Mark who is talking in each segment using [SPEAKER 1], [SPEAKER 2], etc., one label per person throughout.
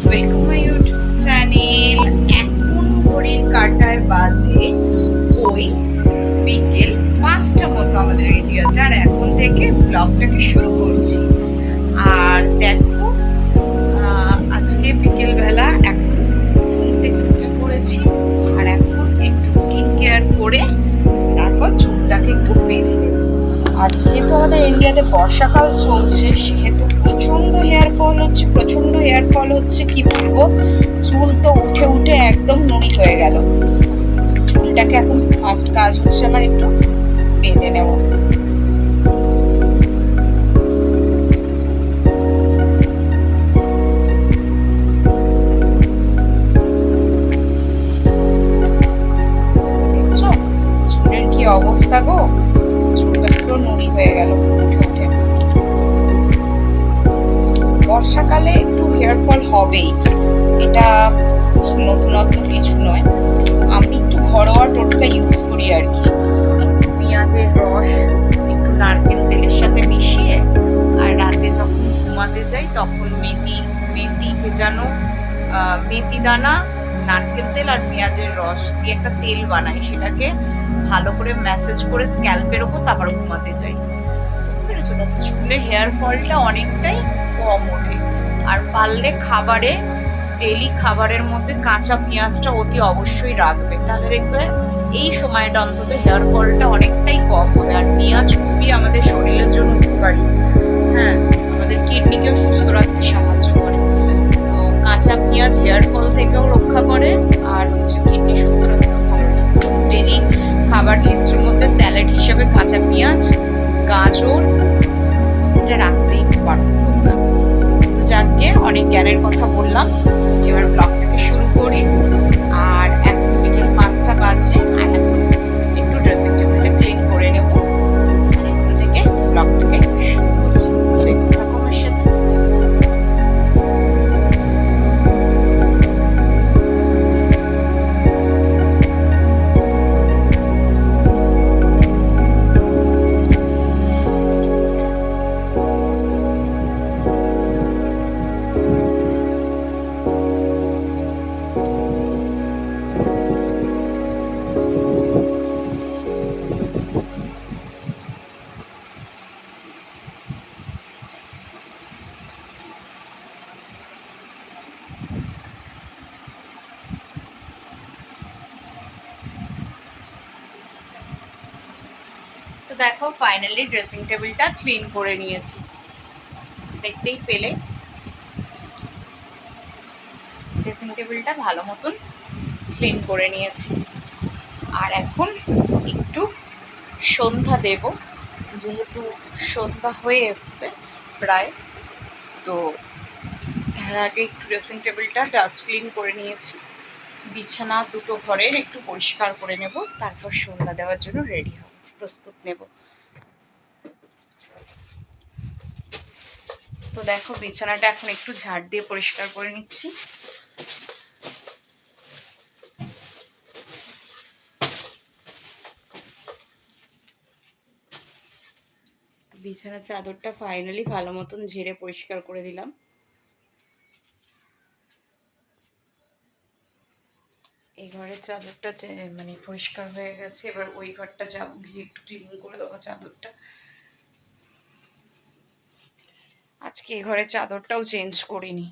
[SPEAKER 1] Welcome my YouTube channel. এখন ঘড়ির কাঁটায় বাজে ওই বিকেল 5টা মতো আমাদের ইন্ডিয়াতে, আর এখন থেকে ব্লগটাকে শুরু করছি। আর দেখো, আজকে বিকেলবেলা এখন ঘুম থেকে উঠে পড়েছি, আর এখন একটু স্কিন কেয়ার করে তারপর চুলটাকে একটু বেঁধে নেব। আর যেহেতু আমাদের ইন্ডিয়াতে বর্ষাকাল চলছে, সেহেতু প্রচন্ড হেয়ার ফল হচ্ছে, কি বলবো। চুল তো উঠে উঠে একদম নুড়ি হয়ে গেল। চুলটাকে এখন ফার্স্ট কাজ হচ্ছে আমার একটু বেঁধে নেব। দেখছো চুলের কি অবস্থা গো, চুলটা পুরো নুড়ি হয়ে গেল উঠে উঠে। বর্ষাকালে একটু হেয়ার ফল হবেই, এটা নতুনত্ব কিছু নয়। আমি একটু ঘরোয়া টোটকা ইউজ করি আর কি। একটু পেঁয়াজের রস একটু নারকেল তেলের সাথে মিশিয়ে, আর রাতে যখন ঘুমাতে যাই তখন মেথি মেথি ভেজানো মেথি দানা, নারকেল তেল আর পেঁয়াজের রস দিয়ে একটা তেল বানাই, সেটাকে ভালো করে ম্যাসেজ করে স্ক্যাল্পের ওপর তারপর ঘুমাতে যাই। বুঝতে পেরেছো? তাতে চুলের হেয়ার ফলটা অনেকটাই কম ওঠে। আর পারলে ডেলি খাবারের মধ্যে কাঁচা পেঁয়াজটা অতি অবশ্যই রাখবে, তাহলে দেখবে এই সময়টা অন্তত হেয়ার ফলটা অনেকটাই কম হবে। আর পেঁয়াজ খুবই আমাদের শরীরের জন্য উপকারী। হ্যাঁ, আমাদের কিডনিকেও সুস্থ রাখতে সাহায্য করে। তো কাঁচা পেঁয়াজ হেয়ার ফল থেকেও রক্ষা করে, আর হচ্ছে কিডনি সুস্থ রাখতেও ভালো লাগে। ডেলি খাবার লিস্টের মধ্যে স্যালাড হিসেবে কাঁচা পেঁয়াজ, গাজর এটা রাখতেই পারো তোমরা। তো যাকে অনেক জ্ঞানের কথা বললাম, এবার ব্লগটাকে শুরু করি। আর এখন বিকেল 5টা বাজে, আর এখন একটু ড্রেসিং টেবিলটা ক্লিন করে নেব, আর এখন থেকে ব্লগটাকে শুরু করছি। দেখতে থাকো আমার সাথে। তো দেখো, ফাইনালি ড্রেসিং টেবিলটা ক্লিন করে নিয়েছি, দেখতেই পেলে। ড্রেসিং টেবিলটা ভালো মতন ক্লিন করে নিয়েছি। আর এখন একটু সন্ধ্যা দেব, যেহেতু সন্ধ্যা হয়ে এসছে প্রায়। তো তার আগে একটু ড্রেসিং টেবিলটা ডাস্ট ক্লিন করে নিয়েছি, বিছানা দুটো ঘরের একটু পরিষ্কার করে নেব, তারপর সন্ধ্যা দেওয়ার জন্য রেডি হব, প্রস্তুত নেব। তো দেখো, বিছানাটা এখন একটু ঝাড় দিয়ে পরিষ্কার করে নিচ্ছি। বিছানার চাদরটা ফাইনালি ভালো মতন ঝেড়ে পরিষ্কার করে দিলাম। এই ঘরের চাদরটা মানে পরিষ্কার হয়ে গেছে, এবার ওই ঘরটা যাবো, গিয়ে একটু ক্লিন করে দেবো চাদরটা। আজকে এই ঘরের চাদরটাও চেঞ্জ করিনি।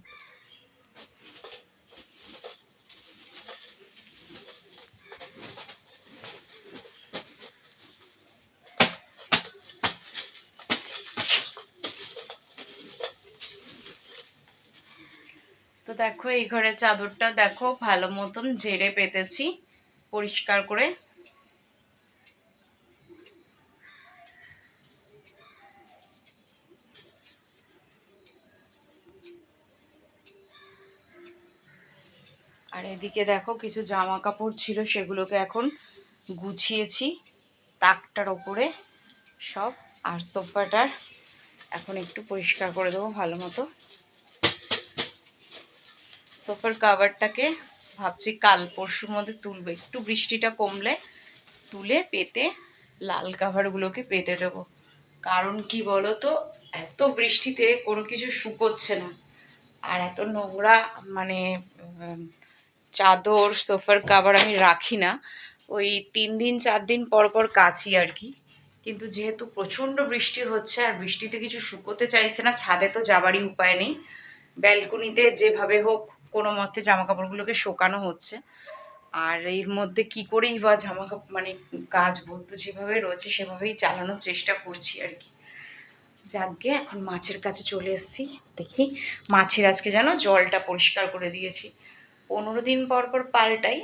[SPEAKER 1] তো দেখো, এই ঘরের চাদরটা দেখো ভালো মতন ঝেড়ে পেতেছি পরিষ্কার করে। আর এদিকে দেখো, কিছু জামা কাপড় ছিল, সেগুলোকে এখন গুছিয়েছি তাকটার ওপরে সব। আর সোফাটার এখন একটু পরিষ্কার করে দেবো ভালো মতো। সোফার কাভারটাকে ভাবছি কাল পরশুর মধ্যে তুলবে, একটু বৃষ্টিটা কমলে তুলে পেতে লাল কাভারগুলোকে পেতে দেবো। কারণ কি বলো তো, এত বৃষ্টিতে কোনো কিছু শুকোচ্ছে না, আর এত নোংরা মানে চাদর সোফার কাভার আমি রাখি না, ওই 3 দিন 4 দিন পর পর কাচি আর কি। কিন্তু যেহেতু প্রচণ্ড বৃষ্টি হচ্ছে আর বৃষ্টিতে কিছু শুকোতে চাইছে না, ছাদে তো যাবারই উপায় নেই, ব্যালকনিতে যেভাবে হোক কোনো মতে জামা কাপড়গুলোকে শোকানো হচ্ছে। আর এর মধ্যে কি করেই বা জামা কাপড় মানে কাচবো, তো যেভাবে রয়েছে সেভাবেই চালানোর চেষ্টা করছি আর কি। যাকগে, এখন মাছের কাছে চলে এসেছি। দেখি মাছের আজকে যেন জলটা পরিষ্কার করে দিয়েছি। 15 দিন পর পর পাল্টাই,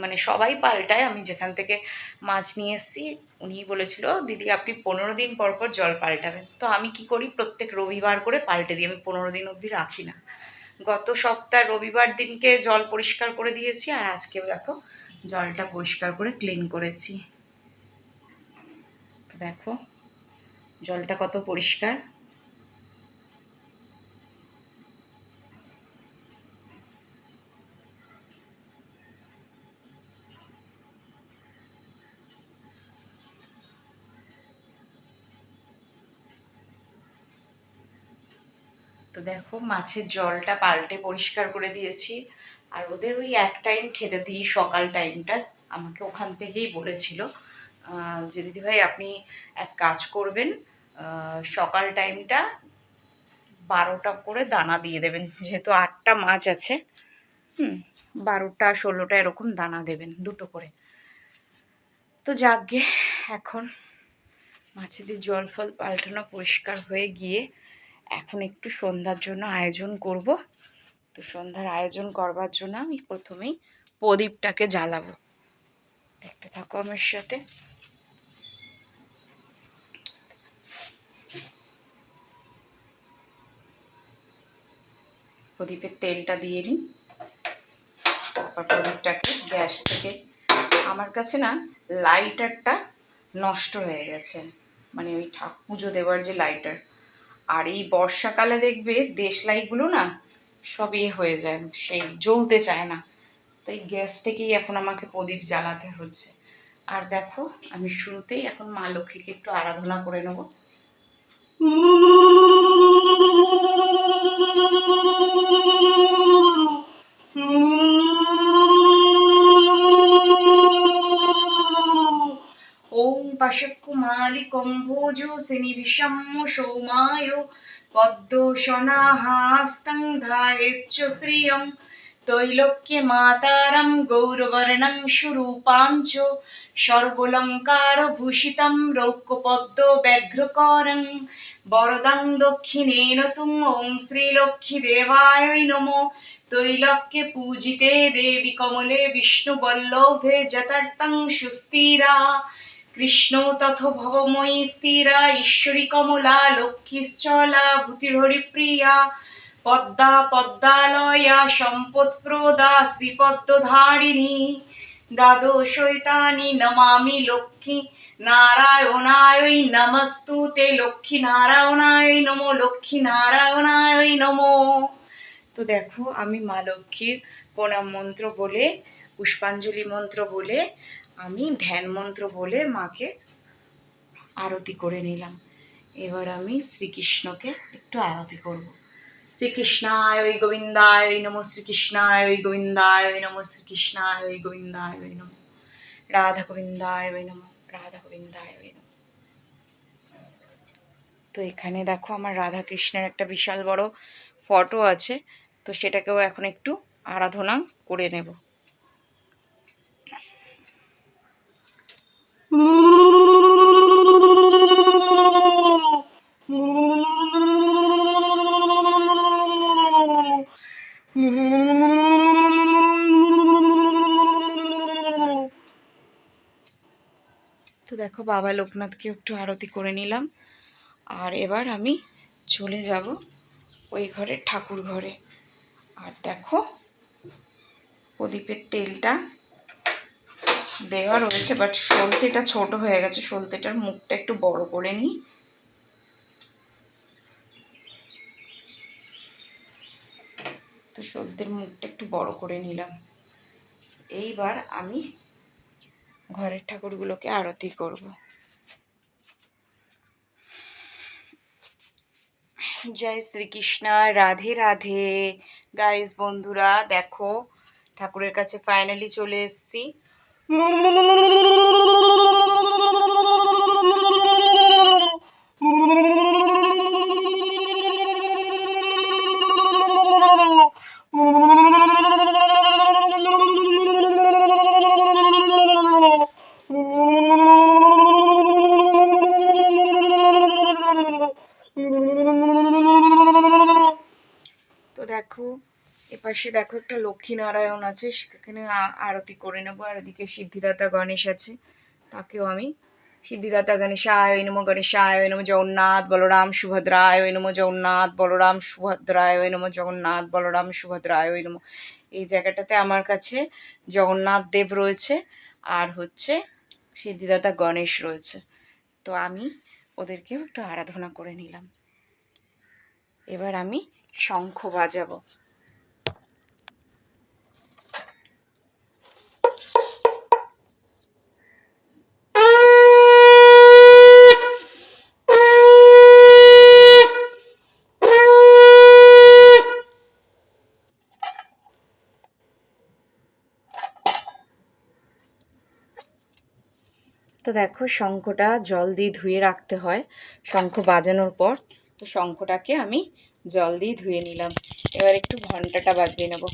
[SPEAKER 1] মানে সবাই পাল্টায়। আমি যেখান থেকে মাছ নিয়ে এসেছি উনিই বলেছিল, দিদি আপনি 15 দিন পর পর জল পাল্টাবেন। তো আমি কি করি, প্রত্যেক রবিবার করে পাল্টে দিই, আমি 15 দিন অবধি রাখি না। গত সপ্তাহ রবিবার দিনকে জল পরিষ্কার করে দিয়েছি, আর আজকেও দেখো জলটা পরিষ্কার করে ক্লিন করেছি। দেখো জলটা কত পরিষ্কার। তো দেখো মাছের জলটা পাল্টে পরিষ্কার করে দিয়েছি। আর ওদের ওই এক টাইম খেতে দিই, সকাল টাইমটা। আমাকে ওখান থেকেই বলেছিল যে দিদিভাই আপনি এক কাজ করবেন, সকাল টাইমটা 12টা করে দানা দিয়ে দেবেন, যেহেতু 8টা মাছ আছে। 12টা 16টা এরকম দানা দেবেন, 2টো করে। তো যাকগে, এখন মাছেদের জল ফল পাল্টানো পরিষ্কার হয়ে গিয়ে এখন একটু সন্ধ্যার জন্য আয়োজন করব। তো সন্ধ্যার আয়োজন করবার জন্য আমি প্রথমেই প্রদীপটাকে জ্বালাবো। দেখতে থাকো আমার সাথে। প্রদীপের তেলটা দিয়ে নিই, তারপর প্রদীপটাকে গ্যাস থেকে, আমার কাছে না লাইটারটা নষ্ট হয়ে গেছে, মানে ওই পুজো দেওয়ার যে লাইটার। আর এই বর্ষাকালে দেখবে দেশলাইগুলো না সব হয়ে যায়, সেই জ্বলতে চায় না। তাই গ্যাস থেকেই এখন আমাকে প্রদীপ জ্বালাতে হচ্ছে। আর দেখো আমি শুরুতেই এখন মা লক্ষ্মীকে একটু আরাধনা করে নেব। ওম পাশকুমালিকম্ভোজো সেনিভিষাম্য সৌমায় পদ্মশনাহাস্তং ধায়েচ্চ শ্রিয়ং তৈলোক্যে মাতারম গৌরবর্ণং সুরূপাঞ্চ সর্বলঙ্কার ভূষিতম রৌক্যপদ্ম ব্যাঘ্রকরং বরদং দক্ষিণেন তুং ওং শ্রীলক্ষ্মী দেবায় নমো তৈলক্যে পূজিতে দেবী কমলে বিষ্ণু বল্লভে যথার্থং সুস্থিরা কৃষ্ণ তথ ভবময়ী স্থিরা ঈশ্বরী কমলা লক্ষ্মীশ্চলা ভূতিহরিপ্রিয়া পদ্মা পদ্মালয়া সম্পৎপ্রদা শ্রীপদ্মধারিণী দ্বাদশৈতানি নমামি লক্ষ্মী নারায়ণায় নমস্তুতে লক্ষ্মী নারায়ণায় নমো লক্ষ্মী নারায়ণায় নমো। তো দেখো আমি মা লক্ষ্মীর প্রণাম মন্ত্র বলে, পুষ্পাঞ্জলি মন্ত্র বলে, আমি ধ্যান মন্ত্র বলে মাকে আরতি করে নিলাম। এবার আমি শ্রীকৃষ্ণকে একটু আরতি করব। শ্রীকৃষ্ণায় ওই গোবিন্দায় ওই নমো, শ্রীকৃষ্ণায় ওই গোবিন্দায় ওই নমো, শ্রীকৃষ্ণায় ওই গোবিন্দায় ওই নমো, রাধা গোবিন্দায় ওই নমো, রাধা গোবিন্দায় ওই নমো। তো এখানে দেখো আমার রাধা কৃষ্ণের একটা বিশাল বড় ফটো আছে, তো সেটাকেও এখন একটু আরাধনা করে নেব। তো দেখো বাবা লোকনাথকে একটু আরতি করে নিলাম। আর এবার আমি চলে যাব ওই ঘরে, ঠাকুর ঘরে। আর দেখো প্রদীপের তেলটা দেওয়া রয়েছে, বাট সলতেটা ছোট হয়ে গেছে, সলতেটার মুখটা একটু বড় করে নিই। তো সলতের মুখটা একটু বড় করে নিলাম। এইবার আমি ঘরের ঠাকুরগুলোকে আরতি করব। জয় শ্রীকৃষ্ণ, রাধে রাধে। গাইস বন্ধুরা দেখো, ঠাকুরের কাছে ফাইনালি চলে এসেছি। তো দেখো, এপাশে দেখো একটা লক্ষ্মীনারায়ণ আছে, সেখানে আরতি করে নেবো। আর এদিকে সিদ্ধিদাতা গণেশ আছে, তাকেও আমি সিদ্ধিদাতা গণেশায় ওই নমো, গণেশায় ওই নমো, জগন্নাথ বলরাম সুভদ্রায় ওই নমো, জগন্নাথ বলরাম সুভদ্রায় ওই নমো, জগন্নাথ বলরাম সুভদ্রায় ওই নমো। এই জায়গাটাতে আমার কাছে জগন্নাথ দেব রয়েছে আর হচ্ছে সিদ্ধিদাতা গণেশ রয়েছে। তো আমি ওদেরকেও একটু আরাধনা করে নিলাম। এবার আমি শঙ্খ বাজাবো। তো দেখো, শঙ্খটা জল দিয়ে ধুয়ে রাখতে হয় শঙ্খ বাজানোর পর। তো শঙ্খটাকে আমি জল দিয়ে ধুয়ে নিলাম। এবার একটু ঘন্টাটা বাজিয়ে নেব।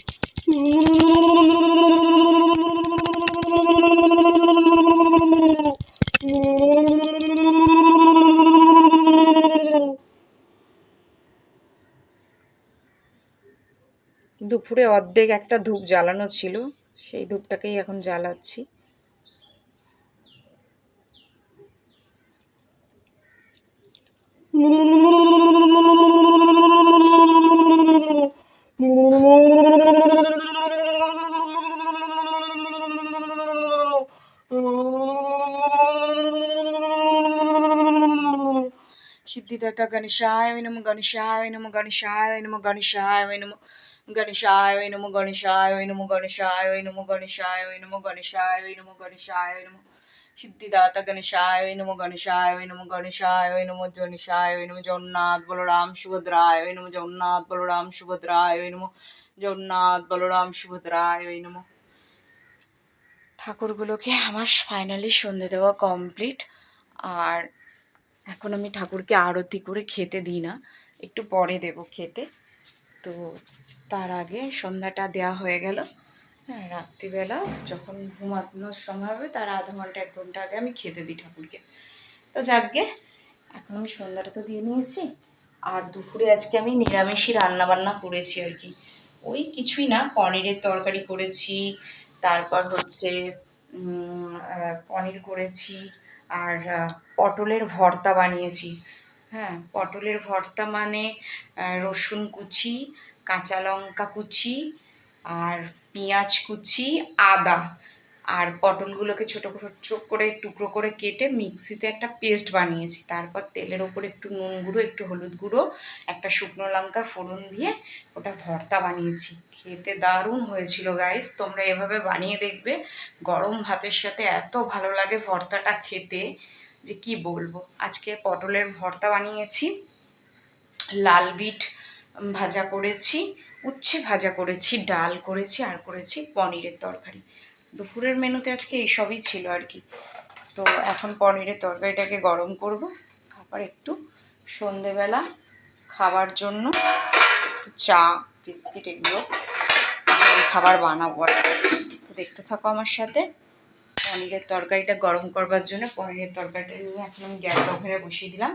[SPEAKER 1] দুপুরে অর্ধেক একটা ধূপ জ্বালানো ছিল, সেই ধূপটাকেই এখন জ্বালাচ্ছি। সিদ্ধিদাতা গণেশায় ওই নমো, গণেশায় ওই নমো, গণেশায় ওই নমো, গণেশায় ওই নমো, গণেশায় ওই নমো, গণেশায় ওই নমো, গণেশায় ওই নমো, গণেশায় ওই নমো, গণেশায় ওই নমো, গণেশায় ওই নমো। সিদ্ধিদাতা গণেশায় ওই নমো, গণেশায় ওই নমো, গণেশায় ওই নমো, গণেশায় ওই নমো, জগন্নাথ বলরাম সুভদ্রায় ওই নমো, জগন্নাথ বলরাম সুভদ্রায় ওই নমো, জগন্নাথ বলরাম সুভদ্রায় ওই নমো। ঠাকুরগুলোকে আমার ফাইনালি সন্ধে দেওয়া কমপ্লিট। আর এখন আমি ঠাকুরকে আরতি করে খেতে দিই না, একটু পরে দেব খেতে। তো তার আগে সন্ধ্যাটা দেওয়া হয়ে গেল। হ্যাঁ, রাত্রিবেলা যখন ঘুমানোর সময় হবে তার আধা ঘন্টা 1 ঘন্টা আগে আমি খেতে দিই ঠাকুরকে। তো যাকগে, এখন আমি সন্ধ্যাটা তো দিয়ে নিয়েছি। আর দুপুরে আজকে আমি নিরামিষই রান্নাবান্না করেছি আর কি। ওই কিছুই না, পনিরের তরকারি করেছি, তারপর হচ্ছে পনির করেছি, আর পটলের ভর্তা বানিয়েছি। হ্যাঁ, পটলের ভর্তা মানে রসুন কুচি, কাঁচা লঙ্কা কুচি, আর পেঁয়াজ কুচি, আদা, আর পটলগুলোকে ছোটো ছোটো করে টুকরো করে কেটে মিক্সিতে একটা পেস্ট বানিয়েছি। তারপর তেলের ওপর একটু নুন গুঁড়ো, একটু হলুদ গুঁড়ো, একটা শুকনো লঙ্কা ফোড়ন দিয়ে ওটা ভর্তা বানিয়েছি। খেতে দারুণ হয়েছিল গাইস, তোমরা এভাবে বানিয়ে দেখবে। গরম ভাতের সাথে এত ভালো লাগে ভর্তাটা খেতে যে কি বলবো। আজকে পটলের ভর্তা বানিয়েছি, লাল বিট ভাজা করেছি, উচ্ছে ভাজা করেছি, ডাল করেছি, আর করেছি পনিরের তরকারি। দুপুরের মেনুতে আজকে এইসবই ছিল আর কি। তো এখন পনিরের তরকারিটাকে গরম করব, তারপর একটু সন্ধেবেলা খাবার জন্য একটু চা বিস্কিট এগুলো খাবার বানাবো আর কি। তো দেখতে থাকো আমার সাথে। পনিরের তরকারিটা গরম করবার জন্য পনিরের তরকারিটা নিয়ে এখন আমি গ্যাস ওভেনে বসিয়ে দিলাম।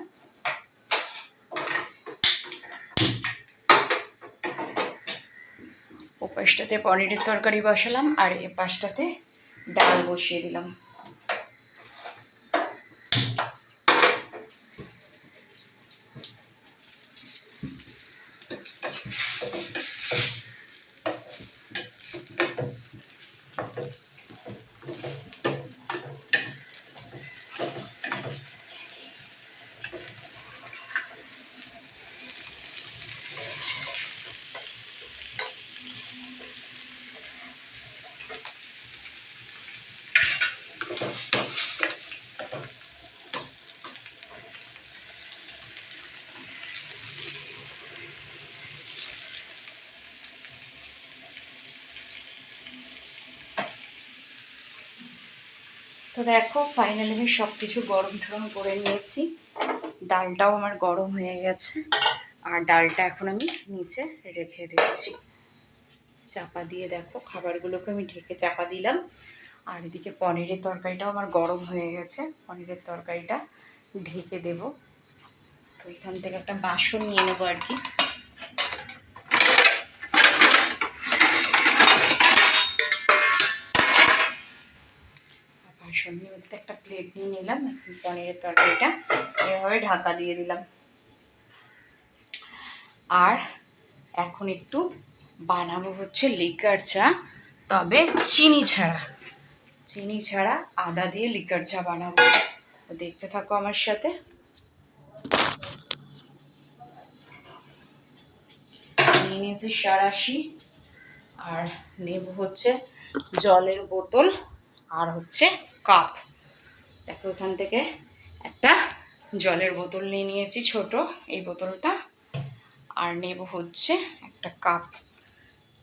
[SPEAKER 1] ও পাশটাতে পনিরের তরকারি বসালাম আর এ পাশটাতে ডাল বসিয়ে দিলাম। দেখো ফাইনালি আমি সব কিছু গরম ঠরম করে নিয়েছি। ডালটাও আমার গরম হয়ে গেছে, আর ডালটা এখন আমি নিচে রেখে দিচ্ছি চাপা দিয়ে। দেখো খাবারগুলোকে আমি ঢেকে চাপা দিলাম। আর এদিকে পনিরের তরকারিটাও আমার গরম হয়ে গেছে, পনিরের তরকারিটা ঢেকে দেব। তো এখান থেকে একটা বাসন নিয়ে নেবো আর কি। বাসন নিয়ে একটা প্লেট নিয়ে নিলাম। এখন পনিরের তরকারিটা এভাবে ঢাকা দিয়ে দিলাম। আর এখন একটু বানাবো হচ্ছে লিকার চা, তবে চিনি ছাড়া আদা দিয়ে লিকার চা বানাবো। দেখতে থাকো আমার সাথে। নিয়ে নিয়েছি সাঁড়াশি, আর নেব হচ্ছে জলের বোতল, আর হচ্ছে কাপ। দেখো এখান থেকে একটা জলের বোতল নিয়ে নিয়েছি ছোট, এই বোতলটা। আর নেব হচ্ছে একটা কাপ,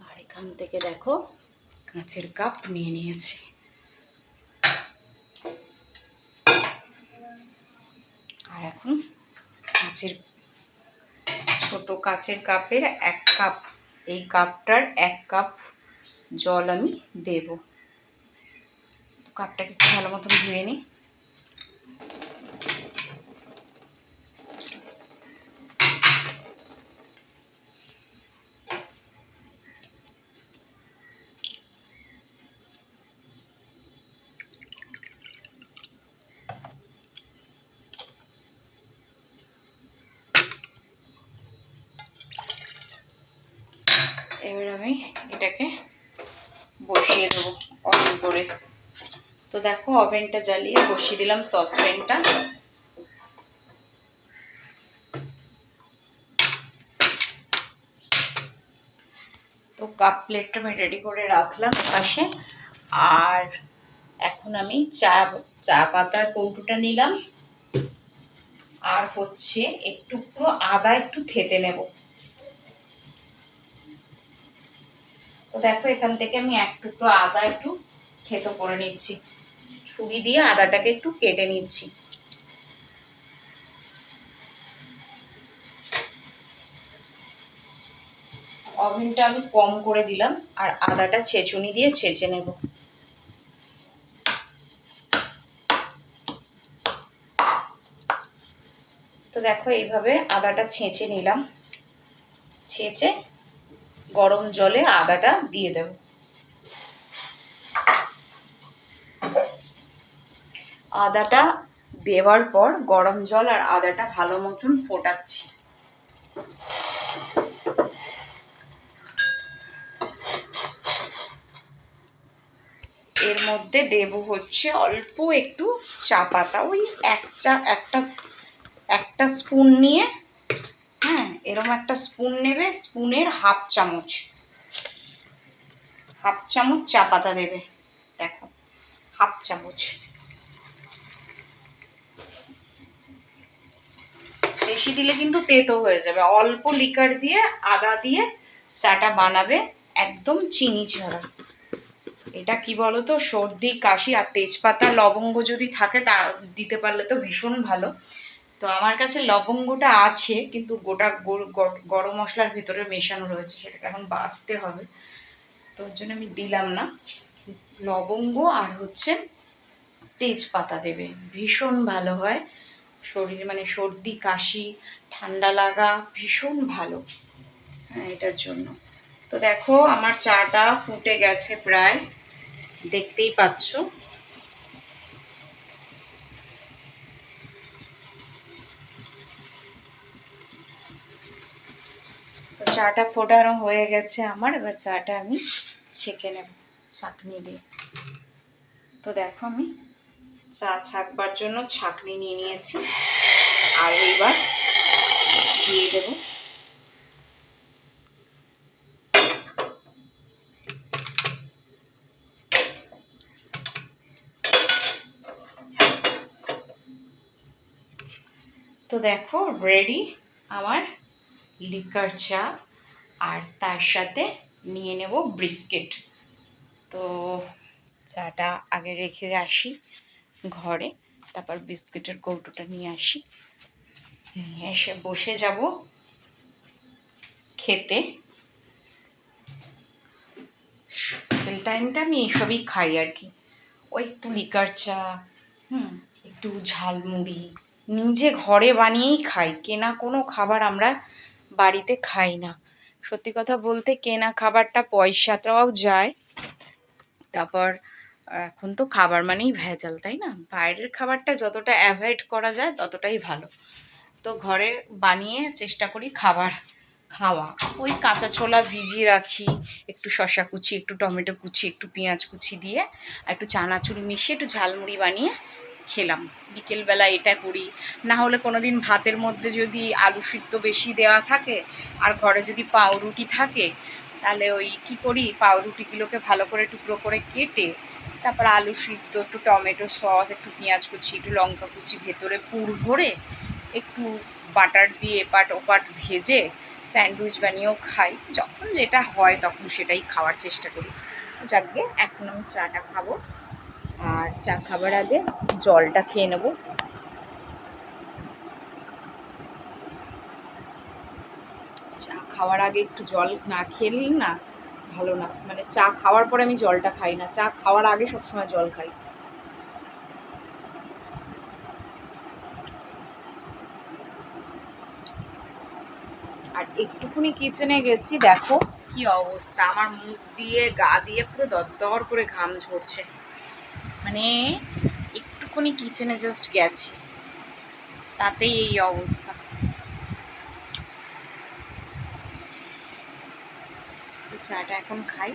[SPEAKER 1] আর এখান থেকে দেখো কাঁচের কাপ নিয়ে নিয়েছি। আর এখন ছোট কাচের কাপের 1 কাপ, এই কাপটার 1 কাপ জল আমি দেব। কাপটাকে একটু ভালো মতন ধুয়ে নিই। এবার আমি এটাকে বসিয়ে দেবো ওভেন করে। তো দেখো ওভেনটা জ্বালিয়ে বসিয়ে দিলাম সসপ্যানটা। তো কাপ প্লেটটা আমি রেডি করে রাখলাম পাশে। আর এখন আমি চা পাতার কৌটোটা নিলাম, আর হচ্ছে একটু আদা একটু থেতে নেব। তো দেখো এখান থেকে আমি 1 টুকরো আদা একটু থেতো করে নিচ্ছি, ছুরি দিয়ে আদাটাকে একটু কেটে নিচ্ছি। ওভেনটা আমি কম করে দিলাম, আর আদাটা ছেঁচুনি দিয়ে ছেঁচে নেব। তো দেখো এইভাবে আদাটা ছেঁচে নিলাম, ছেঁচে গরম জলে আদাটা দিয়ে দেব। আদাটা দেওয়ার পর গরম জল আর আদাটা ভালো মতন ফোটাচ্ছি। এর মধ্যে দেব হচ্ছে অল্প একটু চা পাতা, ওই একটা স্পুন নিয়ে, হ্যাঁ এরকম একটা স্পুন নেবে, স্পুনের হাফ চামচ চা পাতা দেবে। দেখো হাফ চামচ, বেশি দিলে কিন্তু তেতো হয়ে যাবে। অল্প লিকার দিয়ে আদা দিয়ে চাটা বানাবে, একদম চিনি ছাড়া। এটা কি বলতো, সর্দি কাশি আর তেজপাতা লবঙ্গ যদি থাকে তা দিতে পারলে তো ভীষণ ভালো। তো আমার কাছে লবঙ্গটা আছে, কিন্তু গোটা গরম মশলার ভিতরে মেশানো রয়েছে, সেটাকে এখন বাছতে হবে, তো ওর জন্য আমি দিলাম না। লবঙ্গ আর হচ্ছে তেজপাতা দেবে, ভীষণ ভালো হয় শরীর, মানে সর্দি কাশি ঠান্ডা লাগা ভীষণ ভালো, হ্যাঁ এটার জন্য। তো দেখো আমার চাটা ফুটে গেছে প্রায়, দেখতেই পাচ্ছ। তো চাটা ফোটানো হয়ে গেছে আমার, এবার চাটা আমি ছেঁকে নেব ছাঁকনি দিয়ে। তো দেখো আমি চা ছাঁকবার জন্য ছাঁকনি নিয়ে নিয়েছি, আর এইবার দিয়ে দেবো। তো দেখো রেডি আমার লিকার চা, আর তার সাথে নিয়ে নেব বিস্কিট। তো চাটা আগে রেখে আসি, ঘরে, তারপর বিস্কুটের কৌটোটা নিয়ে আসি, এসে বসে যাব খেতে। বিকেল টাইমটা আমি এইসবই খাই আর কি, ওই একটু লিকার চা, একটু ঝালমুড়ি, নিজে ঘরে বানিয়েই খাই। কেনা কোনো খাবার আমরা বাড়িতে খাই না। সত্যি কথা বলতে কেনা খাবারটা পয়সাটাও যায়, তারপর এখন তো খাবার মানেই ভেজাল, তাই না? বাইরের খাবারটা যতটা অ্যাভয়েড করা যায় ততটাই ভালো। তো ঘরে বানিয়ে চেষ্টা করি খাওয়া। ওই কাঁচা ছোলা ভিজিয়ে রাখি, একটু শসা কুচি, একটু টমেটো কুচি, একটু পেঁয়াজ কুচি দিয়ে আর একটু চানাচুর মিশিয়ে একটু ঝালমুড়ি বানিয়ে খেলাম। বিকেলবেলা এটা করি। না হলে কোনো দিন ভাতের মধ্যে যদি আলু সিদ্ধ বেশি দেওয়া থাকে আর ঘরে যদি পাউরুটি থাকে, তাহলে ওই কী করি, পাউরুটিগুলোকে ভালো করে টুকরো করে কেটে তারপর আলু সিদ্ধ, একটু টমেটো সস, একটু পেঁয়াজ কুচি, একটু লঙ্কা কুচি ভেতরে পুর ভরে একটু বাটার দিয়ে এপাট ওপাট ভেজে স্যান্ডউইচ বানিয়েও খাই। যখন যেটা হয় তখন সেটাই খাওয়ার চেষ্টা করি। যাকে এখন আমি চাটা খাবো, আর চা খাবার আগে জলটা খেয়ে নেবো। চা খাওয়ার আগে একটু জল না খেলে না ভালো না, মানে চা খাওয়ার পরে আমি জলটা খাই না, চা খাওয়ার আগে সবসময় জল খাই। আর একটুখানি কিচেনে গেছি, দেখো কি অবস্থা, আমার মুখ দিয়ে গা দিয়ে পুরো দরদর করে ঘাম ঝরছে। মানে একটুখানি কিচেনে জাস্ট গেছি, তাতেই এই অবস্থা। তো চাটা এখন খাই।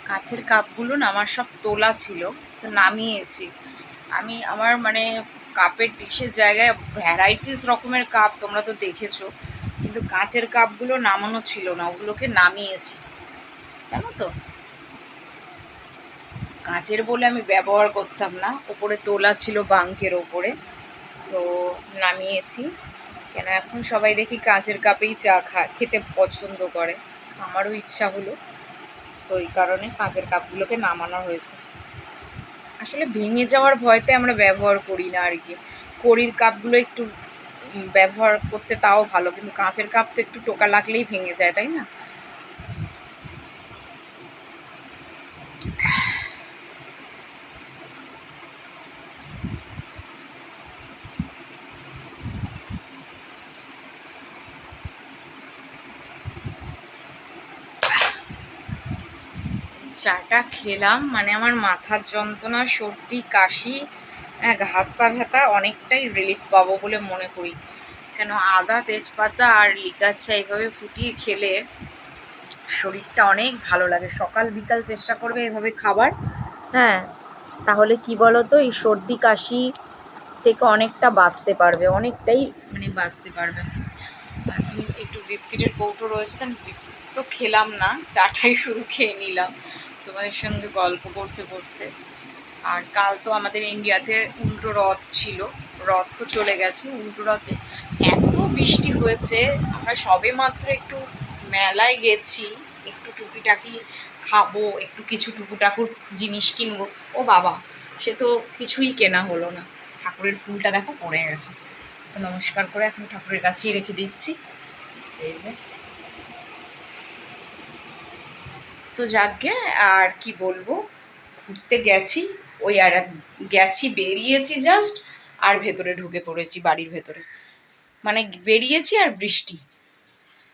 [SPEAKER 1] কাছের কাপগুলো না আমার সব তোলা ছিল, তো নামিয়েছি আমি। আমার মানে কাপের ডিশের জায়গায় ভ্যারাইটিস রকমের কাপ তোমরা তো দেখেছো, কিন্তু কাঁচের কাপগুলো নামানো ছিল না, ওগুলোকে নামিয়েছি, জানো তো। কাঁচের বলে আমি ব্যবহার করতাম না, ওপরে তোলা ছিল বাঙ্কের ওপরে, তো নামিয়েছি। কেন এখন সবাই দেখি কাঁচের কাপেই চা খেতে পছন্দ করে, আমারও ইচ্ছা হলো, তো এই কারণে কাঁচের কাপগুলোকে নামানো হয়েছে। আসলে ভেঙে যাওয়ার ভয়তে আমরা ব্যবহার করি না আর কি। কড়ির কাপগুলো একটু ব্যবহার করতে তাও ভালো, কিন্তু কাঁচের কাপ তো একটু টোকা লাগলেই ভেঙে যায়, তাই না? চাটা খেলাম, মানে আমার মাথার যন্ত্রণা, সর্দি, কাশি, হাত পা ব্যথা অনেকটাই রিলিফ পাবো বলে মনে করি। কেন আদা, তেজপাতা আর লিকার চা এইভাবে ফুটিয়ে খেলে শরীরটা অনেক ভালো লাগে। সকাল বিকাল চেষ্টা করবে এভাবে খাবার, হ্যাঁ, তাহলে কি বলো তো, এই সর্দি কাশি থেকে অনেকটা বাঁচতে পারবে, অনেকটাই মানে বাঁচতে পারবে। এখন একটু বিস্কিটের কৌটো রয়েছে, তাই বিস্কুট তো খেলাম না, চাটাই শুধু খেয়ে নিলাম তোমাদের সঙ্গে গল্প করতে করতে। আর কাল তো আমাদের ইন্ডিয়াতে উল্টো রথ ছিল, রথ তো চলে গেছে, উল্টো রথে এত বৃষ্টি হয়েছে। আমরা সবে মাত্র একটু মেলায় গেছি, একটু টুকিটাকি খাবো, একটু কিছু টুকুটাকুর জিনিস কিনবো, ও বাবা, সে তো কিছুই কেনা হলো না। ঠাকুরের ফুলটা দেখো পড়ে গেছে, তো নমস্কার করে এখন ঠাকুরের কাছেই রেখে দিচ্ছি, এই যে। তো যাকগে, আর কি বলবো, ঘুরতে গেছি, ওই আর গেছি, বেরিয়েছি জাস্ট, আর ভেতরে ঢুকে পড়েছি বাড়ির ভেতরে। মানে বেরিয়েছি আর বৃষ্টি,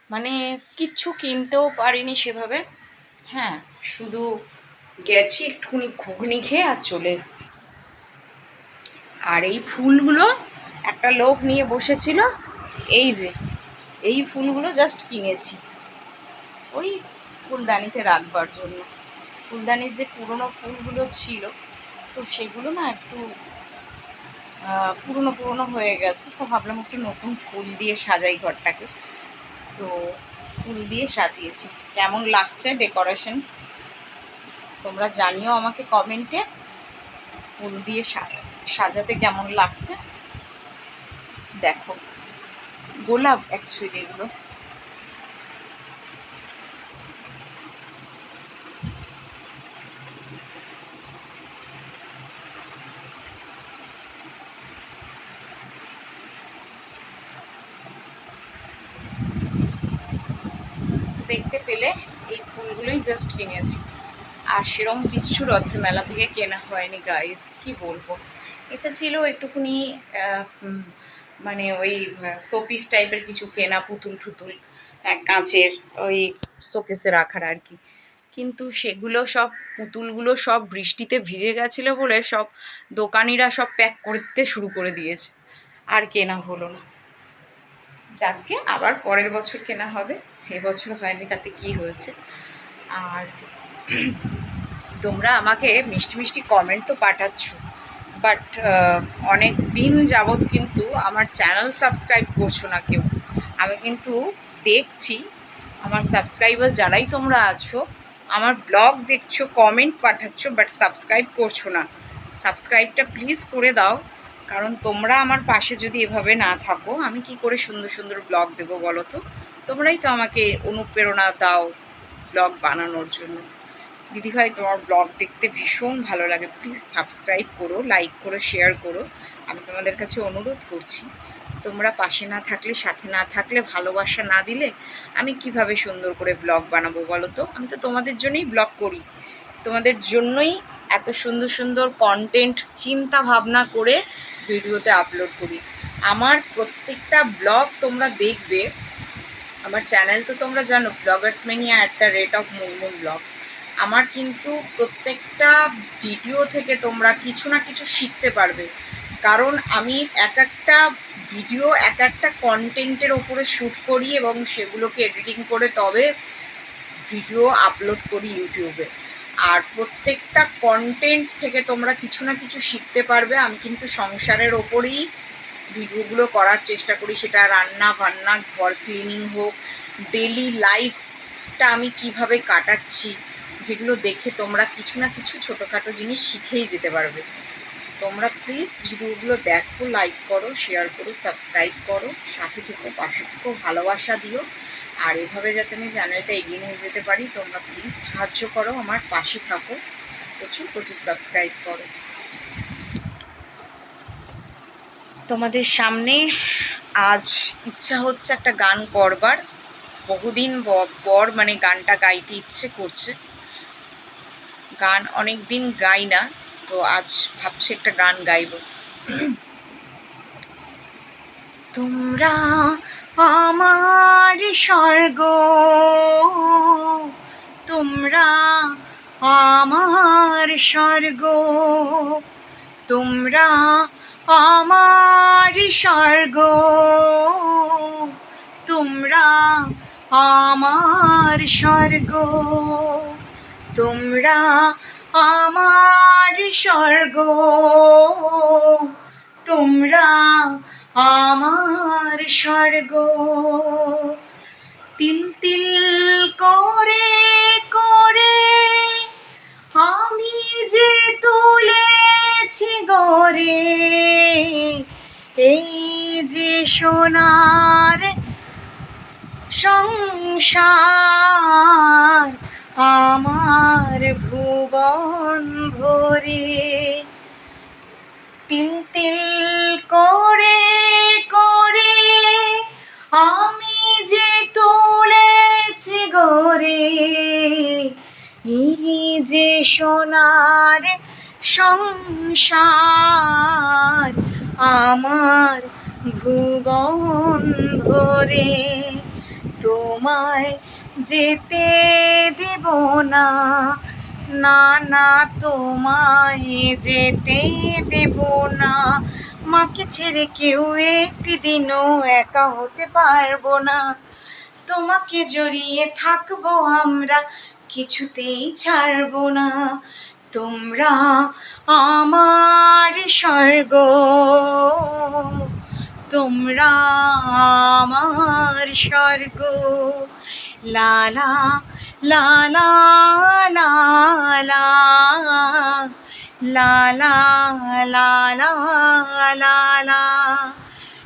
[SPEAKER 1] মানে কিচ্ছু কিনতেও পারিনি সেভাবে, হ্যাঁ, শুধু গেছি একটুখানি ঘুগনি খেয়ে আর চলে এসছি। আর এই ফুলগুলো একটা লোক নিয়ে বসেছিল, এই যে এই ফুলগুলো জাস্ট কিনেছি ওই ফুলদানিতে রাখবার জন্য। ফুলদানির যে পুরনো ফুলগুলো ছিল, তো সেগুলো না একটু পুরনো পুরনো হয়ে গেছে, তো ভাবলাম একটু নতুন ফুল দিয়ে সাজাই ঘরটাকে, তো ফুল দিয়ে সাজিয়েছি। কেমন লাগছে ডেকোরেশন তোমরা জানিও আমাকে কমেন্টে, ফুল দিয়ে সাজাতে কেমন লাগছে। দেখো গোলাপ অ্যাকচুয়ালি এগুলো। দেখতে পেলে এই ফুলগুলোই জাস্ট কিনেছি, আর সেরকম কিছু রথের মেলা থেকে কেনা হয়নি গাইস, কি বলবো। ইচ্ছা ছিল একটুখানি মানে ওই শোপিস টাইপের কিছু কেনা, পুতুল টুতুল কাঁচের ওই শোকেসে রাখার আর কি, কিন্তু সেগুলো সব পুতুলগুলো সব বৃষ্টিতে ভিজে গেছিলো বলে সব দোকানিরা সব প্যাক করতে শুরু করে দিয়েছে, আর কেনা হলো না। যাকে আবার পরের বছর কেনা হবে, এবছর হয়নি, তাতে কি হয়েছে। আর তোমরা আমাকে মিষ্টি মিষ্টি কমেন্ট তো পাঠাচ্ছ, বাট অনেক দিন যাবৎ কিন্তু আমার চ্যানেল সাবস্ক্রাইব করছো না কেউ। আমি কিন্তু দেখছি আমার সাবস্ক্রাইবার যারাই তোমরা আছো, আমার ব্লগ দেখছো, কমেন্ট পাঠাচ্ছ, বাট সাবস্ক্রাইব করছো না। সাবস্ক্রাইবটা প্লিজ করে দাও, কারণ তোমরা আমার পাশে যদি এভাবে না থাকো, আমি কি করে সুন্দর সুন্দর ব্লগ দেবো বলো তো? তোমরাই তো আমাকে অনুপ্রেরণা দাও ব্লগ বানানোর জন্য। দিদিভাই, তোমার ব্লগ দেখতে ভীষণ ভালো লাগে, প্লিজ সাবস্ক্রাইব করো, লাইক করো, শেয়ার করো। আমি তোমাদের কাছে অনুরোধ করছি, তোমরা পাশে না থাকলে, সাথে না থাকলে, ভালোবাসা না দিলে আমি কিভাবে সুন্দর করে ব্লগ বানাবো বলো তো? আমি তো তোমাদের জন্যই ব্লগ করি, তোমাদের জন্যই এত সুন্দর সুন্দর কন্টেন্ট চিন্তা ভাবনা করে ভিডিওতে আপলোড করি। আমার প্রত্যেকটা ব্লগ তোমরা দেখবে, আমার চ্যানেল তো তোমরা জানো, ব্লগার্সম্যানিয়া@মুনমুন ব্লগ। আমার কিন্তু প্রত্যেকটা ভিডিও থেকে তোমরা কিছু না কিছু শিখতে পারবে, কারণ আমি এক একটা ভিডিও এক একটা কন্টেন্টের ওপরে শ্যুট করি এবং সেগুলোকে এডিটিং করে তবে ভিডিও আপলোড করি ইউটিউবে। আর প্রত্যেকটা কন্টেন্ট থেকে তোমরা কিছু না কিছু শিখতে পারবে। আমি কিন্তু সংসারের ওপরেই ভিডিওগুলো করার চেষ্টা করি, সেটা রান্না বান্না, ঘর ক্লিনিং হোক, ডেলি লাইফটা আমি কিভাবে কাটাচ্ছি, যেগুলো দেখে তোমরা কিছু না কিছু ছোটোখাটো জিনিস শিখেই যেতে পারবে। তোমরা প্লিজ ভিডিওগুলো দেখো, লাইক করো, শেয়ার করো, সাবস্ক্রাইব করো, সাথে থেকো, পাশে থেকো, ভালোবাসা দিও। আর এভাবে যাতে আমি চ্যানেলটা এগিয়ে নিয়ে যেতে পারি, তোমরা প্লিজ সাহায্য করো, আমার পাশে থাকো, প্রচুর প্রচুর সাবস্ক্রাইব করো। তোমাদের সামনে আজ ইচ্ছা হচ্ছে একটা গান করবার, বহুদিন পর মানে গানটা গাইতে ইচ্ছে করছে। গান অনেক দিন গাই না, তো আজ ভাবছি একটা গান গাইব। তোমরা আমার স্বর্গ, তোমরা আমার স্বর্গ, তোমরা আমার স্বর্গ, তোমরা আমার স্বর্গ, তোমরা আমার স্বর্গ, তোমরা আমার স্বর্গ। তিল তিল করে করে আমি যে তুলেছি গরে, এই যে সোনার সংসার, আমার ভুবন ভরে। তিল তিল করে করে আমি যে তুলেছি গরে, এই যে সোনার সংসার, আমার ভুবন ভরে। তোমায় যেতে দেব না, না না তোমায় যেতে দেব না, মাকে ছেড়ে কেউ একটি দিনও একা হতে পারবো না। তোমাকে জড়িয়ে থাকবো আমরা, কিছুতেই ছাড়বো না। তোমরা আমার স্বর্গ, তোমরা আমার স্বর্গ। লা লা লা লা লা লা লা লা লা লা লা লা